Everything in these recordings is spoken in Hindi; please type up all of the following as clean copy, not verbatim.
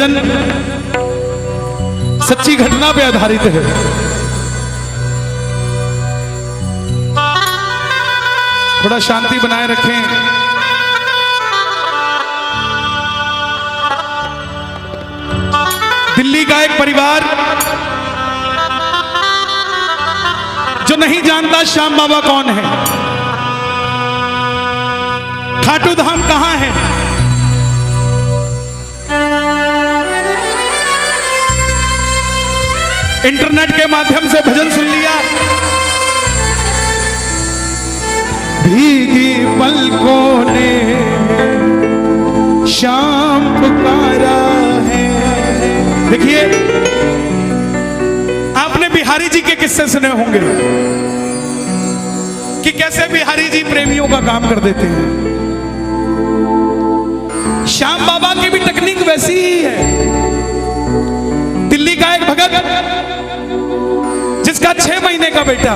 भजन सच्ची घटना पे आधारित है। थोड़ा शांति बनाए रखें। दिल्ली का एक परिवार जो नहीं जानता श्याम बाबा कौन है, खाटू धाम कहां है, इंटरनेट के माध्यम से भजन सुन लिया। भीगी पलकों ने श्याम पुकारा है। देखिए, आपने बिहारी जी के किस्से सुने होंगे कि कैसे बिहारी जी प्रेमियों का काम कर देते हैं। श्याम बाबा की भी टेक्निक वैसी ही है। दिल्ली का एक भगत जिसका 6 महीने का बेटा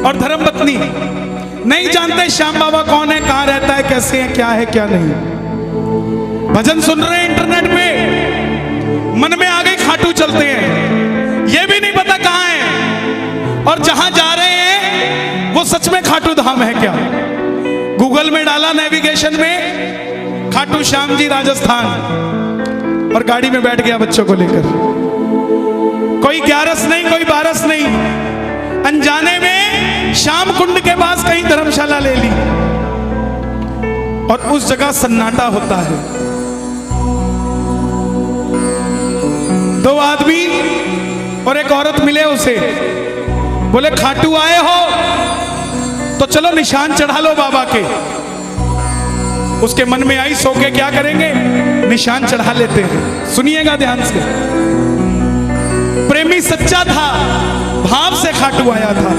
और धर्मपत्नी, नहीं जानते श्याम बाबा कौन है, कहां रहता है, कैसे है, क्या नहीं। भजन सुन रहे हैं इंटरनेट पे, मन में आ गई खाटू चलते हैं, ये भी नहीं पता कहां है और जहां जा रहे हैं वो सच में खाटू धाम है क्या। गूगल में डाला नेविगेशन में खाटू श्याम जी राजस्थान और गाड़ी में बैठ गया बच्चों को लेकर। कोई 11 नहीं, कोई 12 नहीं, अनजाने में श्याम कुंड के पास कहीं धर्मशाला ले ली और उस जगह सन्नाटा होता है। 2 आदमी और एक औरत मिले उसे, बोले खाटू आए हो तो चलो निशान चढ़ा लो बाबा के। उसके मन में आई, सो के क्या करेंगे, निशान चढ़ा लेते हैं। सुनिएगा ध्यान से, प्रेमी सच्चा था, भाव से खाटू आया था।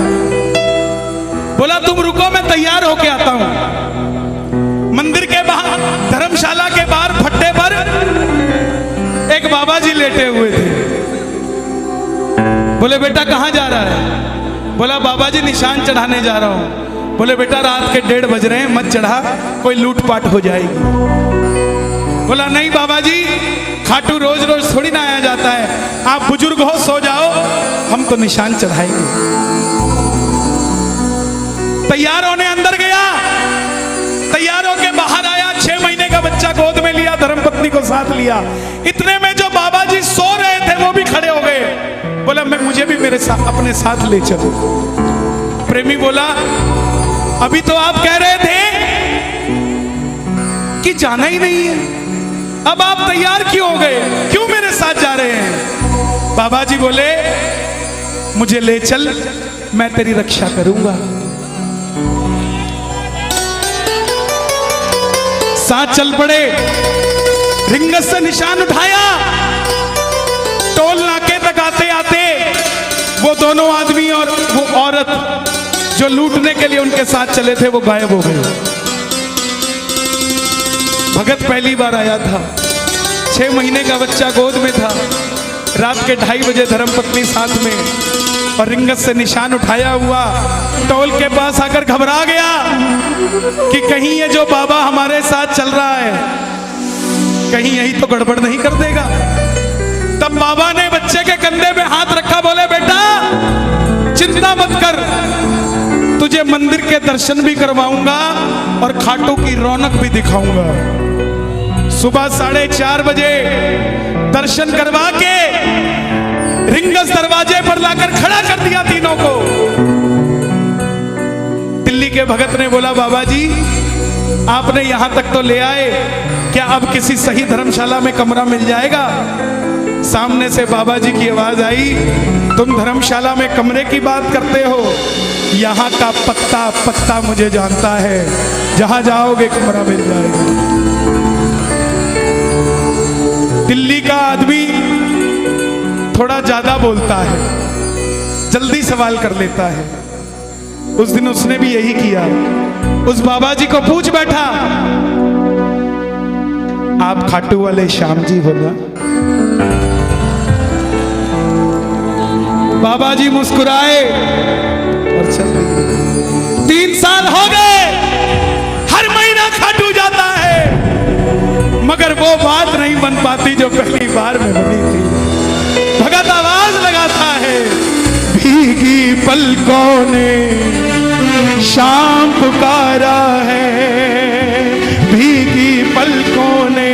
बोला तुम रुको, मैं तैयार होके आता हूं। मंदिर के बाहर, धर्मशाला के बाहर फट्टे पर एक बाबा जी लेटे हुए थे। बोले बेटा कहां जा रहा है? बोला बाबा जी निशान चढ़ाने जा रहा हूं। बोले बेटा रात के 1:30 बज रहे हैं, मत चढ़ा, कोई लूटपाट हो जाएगी। बोला नहीं बाबा जी, खाटू रोज रोज थोड़ी ना आया जाता है, आप बुजुर्ग हो, सो जाओ, हम तो निशान चढ़ाएंगे। तैयार होने अंदर गया, तैयार होके बाहर आया, 6 महीने का बच्चा गोद में लिया, धर्मपत्नी को साथ लिया। इतने में जो बाबा जी सो रहे थे वो भी खड़े हो गए। बोला मुझे भी मेरे साथ, अपने साथ ले चलो। प्रेमी बोला अभी तो आप कह रहे थे कि जाना ही नहीं है, अब आप तैयार क्यों हो गए, क्यों मेरे साथ जा रहे हैं? बाबा जी बोले मुझे ले चल, मैं तेरी रक्षा करूंगा। साथ चल पड़े, रिंगस से निशान उठाया। टोल नाके तक आते आते वो दोनों आदमी और वो औरत जो लूटने के लिए उनके साथ चले थे वो गायब हो गए। भगत पहली बार आया था, 6 महीने का बच्चा गोद में था, रात के 2:30 बजे धर्मपत्नी साथ में और रिंगत से निशान उठाया हुआ टोल के पास आकर घबरा गया कि कहीं ये जो बाबा हमारे साथ चल रहा है कहीं यही तो गड़बड़ नहीं कर देगा। तब बाबा ने बच्चे के कंधे पे हाथ रखा, बोले बेटा चिंता मत कर, तुझे मंदिर के दर्शन भी करवाऊंगा और खाटू की रौनक भी दिखाऊंगा। सुबह 4:30 बजे दर्शन करवा के रिंगस दरवाजे पर लाकर खड़ा कर दिया तीनों को। दिल्ली के भगत ने बोला बाबा जी आपने यहां तक तो ले आए, क्या अब किसी सही धर्मशाला में कमरा मिल जाएगा? सामने से बाबा जी की आवाज आई, तुम धर्मशाला में कमरे की बात करते हो, यहाँ का पत्ता पत्ता मुझे जानता है, जहां जाओगे कमरा मिल जाएगा। दिल्ली का आदमी थोड़ा ज्यादा बोलता है, जल्दी सवाल कर लेता है। उस दिन उसने भी यही किया, उस बाबा जी को पूछ बैठा, आप खाटू वाले श्याम जी हो ना? बाबा जी मुस्कुराए और चल दिए। 3 साल हो गए, हर महीना खाटू जाता है, मगर वो बात नहीं बाती जो पहली बार में बनी थी। भगत आवाज लगाता है, भीगी पलकों ने शाम पुकारा है, भीगी पलकों ने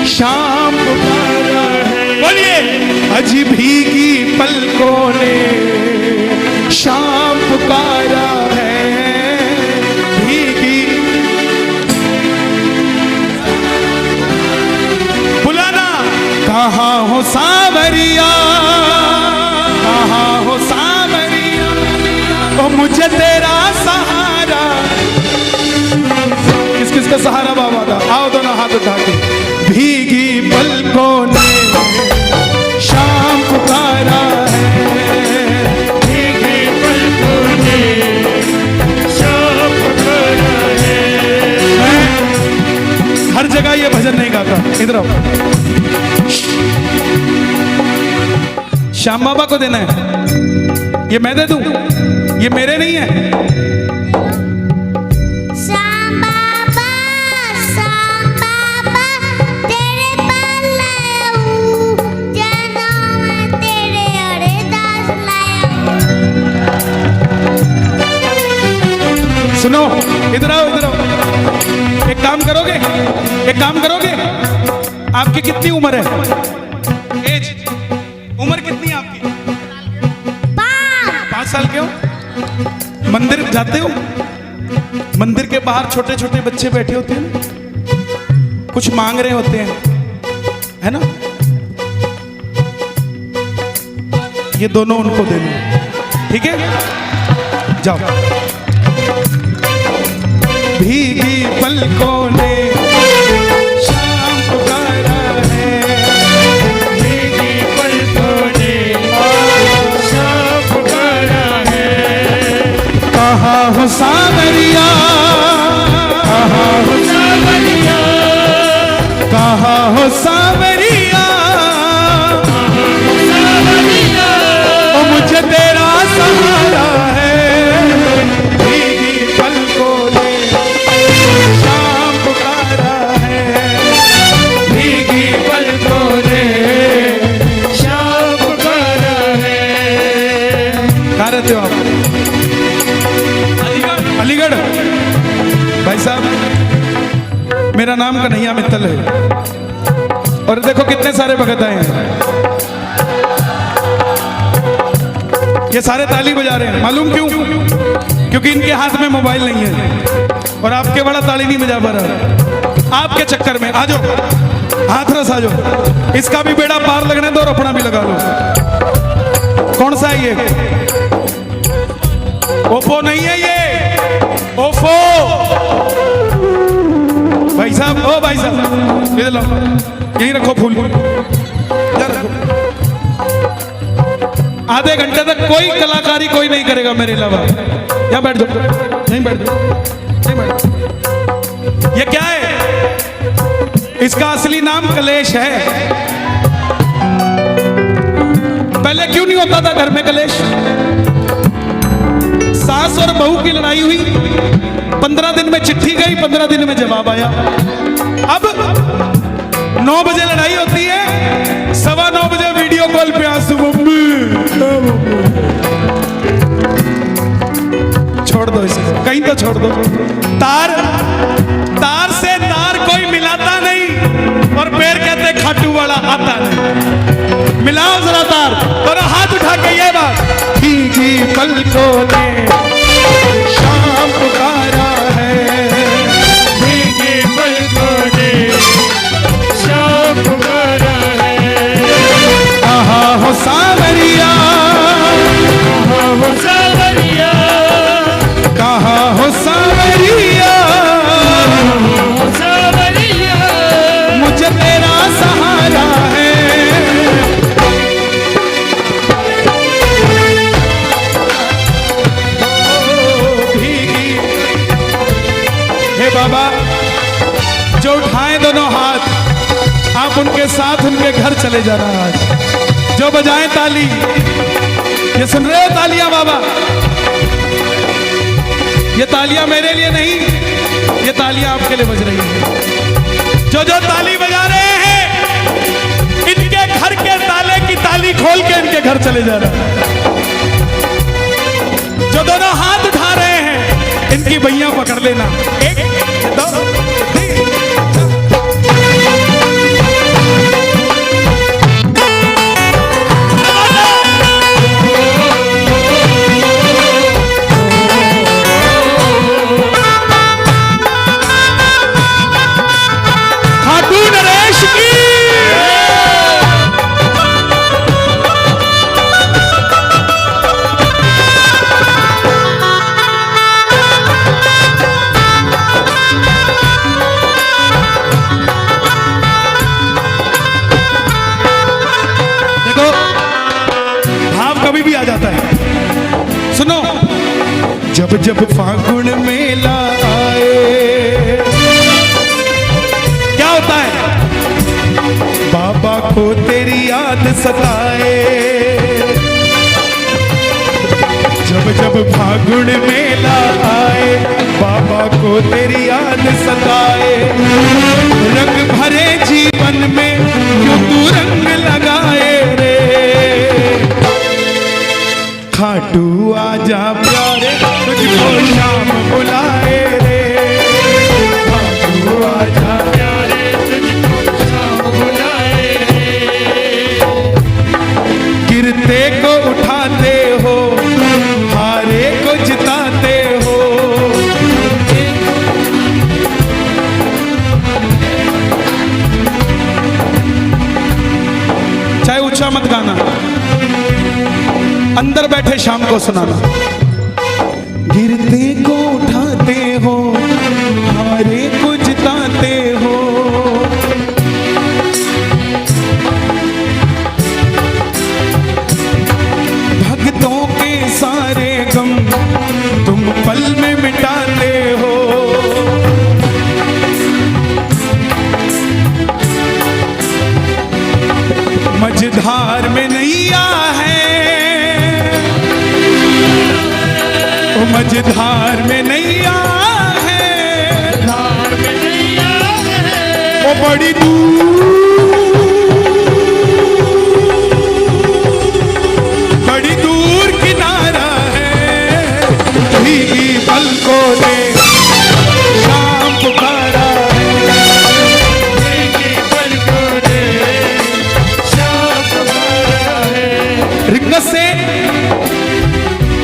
शाम पुकारा है। बोलिए, अज भीगी पलकों ने शाम पुकारा है, भीगी। बुलाना, कहाँ हो सावरिया, कहाँ हो सावरिया, ओ मुझे तेरा सहारा। किस किस का सहारा बाबा का? आओ दोनों हाथ उठा के। भीगी पलकों ने शाम पुकारा है, भीगी पलकों ने शाम पुकारा है। मैं हर जगह ये भजन नहीं गाता, इधर आओ। श्याम बाबा को देना है, ये मैं दे दूं, ये मेरे नहीं है। श्याम बाबा तेरे पास लाया हूँ, जनों में तेरे अरदास लाया हूँ। सुनो, इधर आओ, इधर आओ। एक काम करोगे, एक काम करोगे। आपकी कितनी उम्र है? एज, उम्र कितनी है आपकी? 5 साल के हो? मंदिर जाते हो? मंदिर के बाहर छोटे छोटे बच्चे बैठे होते हैं, कुछ मांग रहे होते हैं, है ना? ये दोनों उनको दे दो, ठीक है? जाओ। भीगी पलकों ने शाम पुकारा है, भीगी पलकों ने शाम पुकारा है। कहाँ हो सावरिया, कहाँ हो सावरिया, कहाँ हो सावरिया, ओ मुझे तेरा सहारा है, भीगी पलकों ने शाम पुकारा है, भीगी पलकों ने शाम पुकारा है। कहाँ रहते हो आप? अलीगढ़। भाई साहब, मेरा नाम कन्हैया मित्तल है, और देखो कितने सारे भगत आए हैं। ये सारे ताली बजा रहे हैं, मालूम क्यों? क्योंकि इनके हाथ में मोबाइल नहीं है, और आपके बड़ा ताली नहीं बजा पा रहा। आपके चक्कर में आ जाओ, हाथरस आ जाओ, इसका भी बेड़ा पार लगने दो और अपना भी लगा लो। कौन सा है ये? ओप्पो नहीं है ये, ओफो। भाई साहब, ओ भाई साहब, इधर लो, यहीं रखो फूल, इधर रखो। आधे घंटे तक कोई कलाकारी कोई नहीं करेगा मेरे अलावा। यहाँ बैठ जाओ, नहीं बैठ जाओ, नहीं बैठ जाओ। ये क्या है? इसका असली नाम कलेश है। पहले क्यों नहीं होता था घर में कलेश? सास और बहू की लड़ाई हुई, 15 दिन में चिट्ठी गई, 15 दिन में जवाब आया। अब 9 बजे लड़ाई होती है, 9:15 बजे वीडियो कॉल पे आंसू, मम्मी। छोड़ दो इसे, कहीं तो छोड़ दो। तार से तार कोई मिलाता नहीं, और पैर कहते खाटू वाला आता नहीं। मिलाओ जरा तार, और हाथ उठा के ये बात। भीगी पलकों ने शाम पुकारा है, भीगी पलकों ने शाम पुकारा है। कहाँ हो सावरिया, कहाँ हो सावरिया, कहाँ हो सावरिया, सावरिया, मुझे तेरा सहारा है। बाबा, जो उठाए दोनों हाथ, आप उनके साथ उनके घर चले जाना। आज जो बजाएं ताली, ये सुन रहे हो तालियां बाबा? ये तालियां मेरे लिए नहीं, ये तालियां आपके लिए बज रही हैं। जो जो ताली बजा रहे हैं, चले जा रहा है। जो दोनों हाथ उठा रहे हैं इनकी भैया पकड़ लेना। 1 2 3 खाटू नरेश की। देखो भाव कभी भी आ जाता है। सुनो, जब जब फागुन मेला आए क्या होता है? बाबा को तेरी याद सताए। जब जब फागुन मेला आए बाबा को तेरी याद सताए। रंग भरे जीवन में क्यों तू रंग लगाए रे। खाटू आजा प्यारे तुझको शाम बुलाए रे। खाटू आजा प्यारे तुझको शाम बुलाए रे। गिरते को उठाते हो, हारे को जिताते हो। चाहे ऊंचा मत गाना, अंदर बैठे शाम को सुनाना। गिरते को उठाते हो, हारे को जिताते हो। भक्तों के सारे गम तुम पल में मिटाते हो। मझधार में नैया है, ओ मझधार में नैया है। धार में नैया है, वो बड़ी दूर, बड़ी दूर किनारा है। भीगी पलकों ने शाम पुकारा है। भीगी पलकों ने शाम पुकारा है। रिंगस से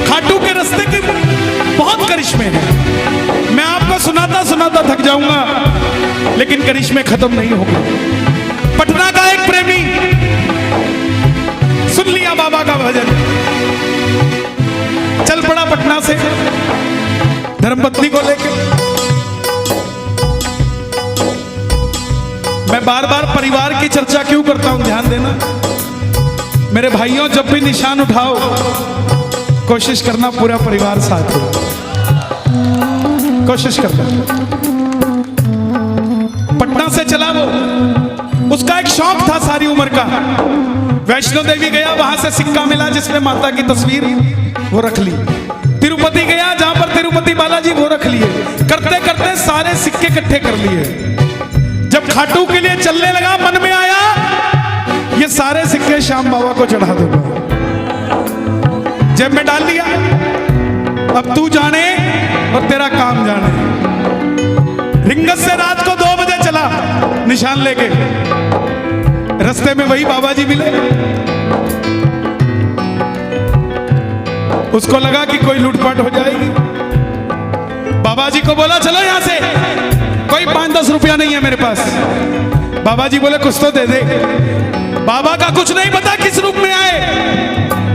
खाटू के रास्ते के बहुत करिश्मे हैं। मैं आपको सुनाता सुनाता थक जाऊंगा, लेकिन करिश्मे खत्म नहीं होंगे। पटना का एक प्रेमी सुन लिया बाबा का भजन, चल पड़ा पटना से धर्मपत्नी को लेकर। मैं बार बार परिवार की चर्चा क्यों करता हूं, ध्यान देना मेरे भाइयों। जब भी निशान उठाओ कोशिश करना पूरा परिवार साथ हो, कोशिश करना। पटना से चला वो, उसका एक शौक था सारी उम्र का। वैष्णो देवी गया, वहां से सिक्का मिला जिसमें माता की तस्वीर, वो रख ली। तिरुपति गया, जहां पर तिरुपति बालाजी, वो रख लिए। करते करते सारे सिक्के इकट्ठे कर लिए। जब खाटू के लिए चलने लगा, मन में आया ये सारे सिक्के श्याम बाबा को चढ़ा दूंगा। जेब में डाल लिया। अब तू जाने और तेरा काम जाने। रिंगस से रात को 2 बजे चला निशान लेके। रास्ते में वही बाबा जी मिले। उसको लगा कि कोई लूटपाट हो जाएगी। बाबा जी को बोला चलो यहां से, कोई 5-10 रुपया नहीं है मेरे पास। बाबा जी बोले कुछ तो दे दे। बाबा का कुछ नहीं पता किस रूप में आए।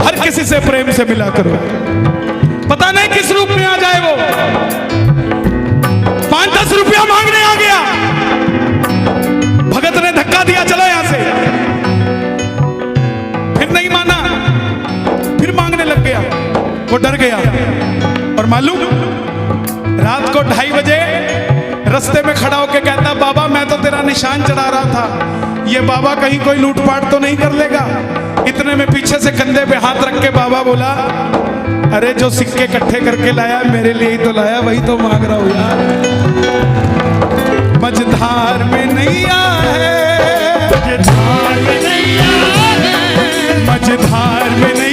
हर किसी से प्रेम से मिला करो, पता नहीं किस रूप में आ जाए वो। 5-10 रुपया मांगने आ गया। भगत ने धक्का दिया, चलो यहां से। फिर नहीं माना, फिर मांगने लग गया। वो डर गया। और मालूम, रात को 2:30 बजे रास्ते में खड़ा होकर कहता, बाबा मैं तो तेरा निशान चढ़ा रहा था, ये बाबा कहीं कोई लूटपाट तो नहीं कर लेगा। इतने में पीछे से कंधे पे हाथ रख के बाबा बोला, अरे जो सिक्के इकट्ठे करके लाया मेरे लिए ही तो लाया, वही तो मांग रहा हूं यार। मझधार में नैया है, मझधार में नैया है, मझधार में नैया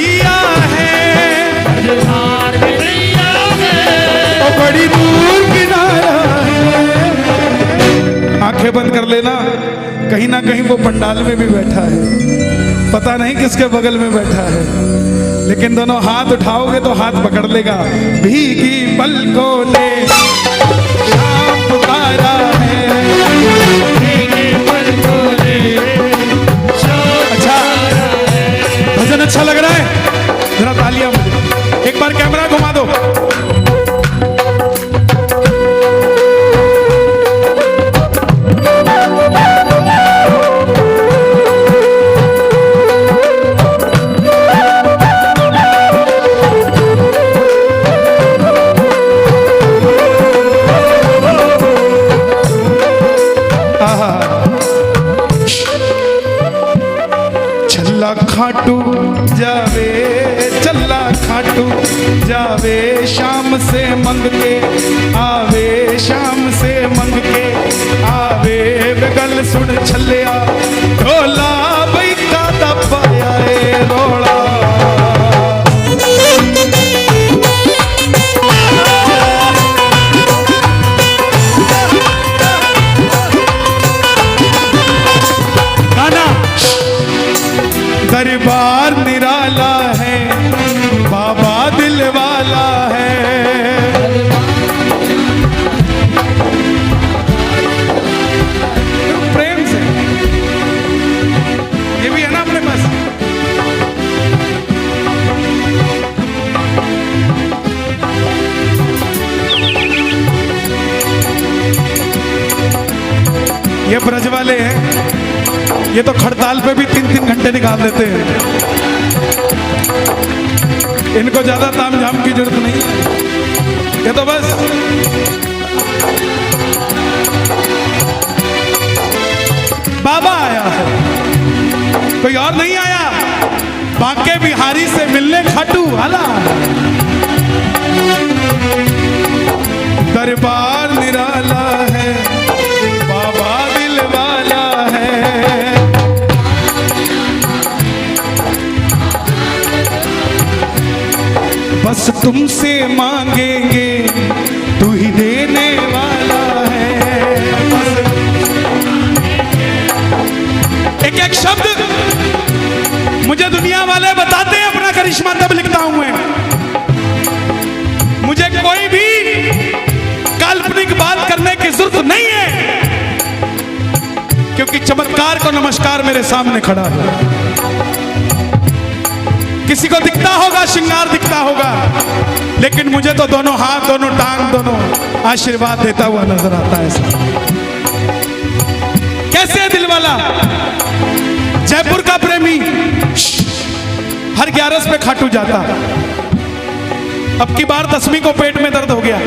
दूर किनारा है। आंखें बंद कर लेना, कहीं ना कहीं वो पंडाल में भी बैठा है, पता नहीं किसके बगल में बैठा है, लेकिन दोनों हाथ उठाओगे तो हाथ पकड़ लेगा। भीगी पलकों ने शाम पुकारा है, भीगी पलकों ने शाम पुकारा है। भजन अच्छा लग रहा है, जरा तालियां मुझे, एक बार कैमरा घुमा दो। चल्ला खाटू जावे, चल्ला खाटू जावे, शाम से मंग के आवे, शाम से मंग के आवे। गल सुन छलिया ढोला बई का दबाया है रोड़ा। दरबार निराला है, बाबा दिल वाला है। प्रेम से ये भी है ना अपने पास। ये ब्रज वाले हैं, ये तो खड़ताल पे भी 3-3 घंटे निकाल देते हैं, इनको ज्यादा तामझाम की जरूरत नहीं है, ये तो बस बाबा आया है, कोई और नहीं आया। बांके बिहारी से मिलने खाटू वाला। दरबार निराला है, बाबा दिल वाला है। बस तुमसे मांगेंगे, तू ही देने वाला है। एक एक शब्द मुझे दुनिया वाले बताते हैं, अपना करिश्मा तब लिखता हूं मैं। मुझे कोई भी काल्पनिक बात करने की जरूरत नहीं है, क्योंकि चमत्कार को नमस्कार मेरे सामने खड़ा है। किसी को दिखता होगा, श्रृंगार दिखता होगा, लेकिन मुझे तो दोनों हाथ, दोनों टांग, दोनों आशीर्वाद देता हुआ नजर आता है। कैसे है दिल वाला? जयपुर का प्रेमी हर 11 पे खाटू जाता। अब की बार 10वीं को पेट में दर्द हो गया,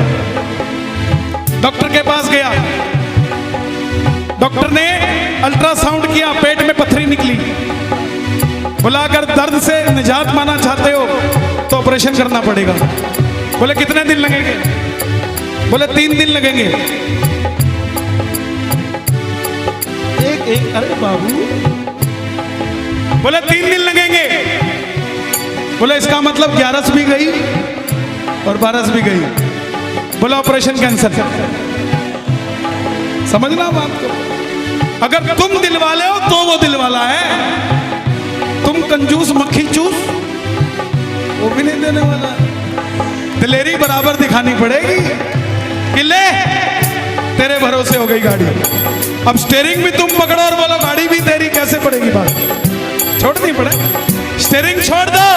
डॉक्टर के पास गया, डॉक्टर ने अल्ट्रासाउंड किया, पेट में पथरी निकली। बोला अगर दर्द से निजात पाना चाहते हो तो ऑपरेशन करना पड़ेगा। बोले कितने दिन लगेंगे? बोले 3 दिन लगेंगे। एक अरे बाबू, बोले 3 दिन लगेंगे। बोले इसका मतलब 11 भी गई और 12 भी गई। बोला ऑपरेशन कैंसिल। समझना बात को, अगर तुम दिल वाले हो तो वो दिल वाला है, तुम कंजूस मक्खी चूस वो भी नहीं देने वाला। दिलेरी बराबर दिखानी पड़ेगी कि ले तेरे भरोसे हो गई गाड़ी। अब स्टीयरिंग भी तुम पकड़ो और बोलो गाड़ी भी तेरी, कैसे पड़ेगी बात? छोड़नी पड़े, स्टीयरिंग छोड़ दो।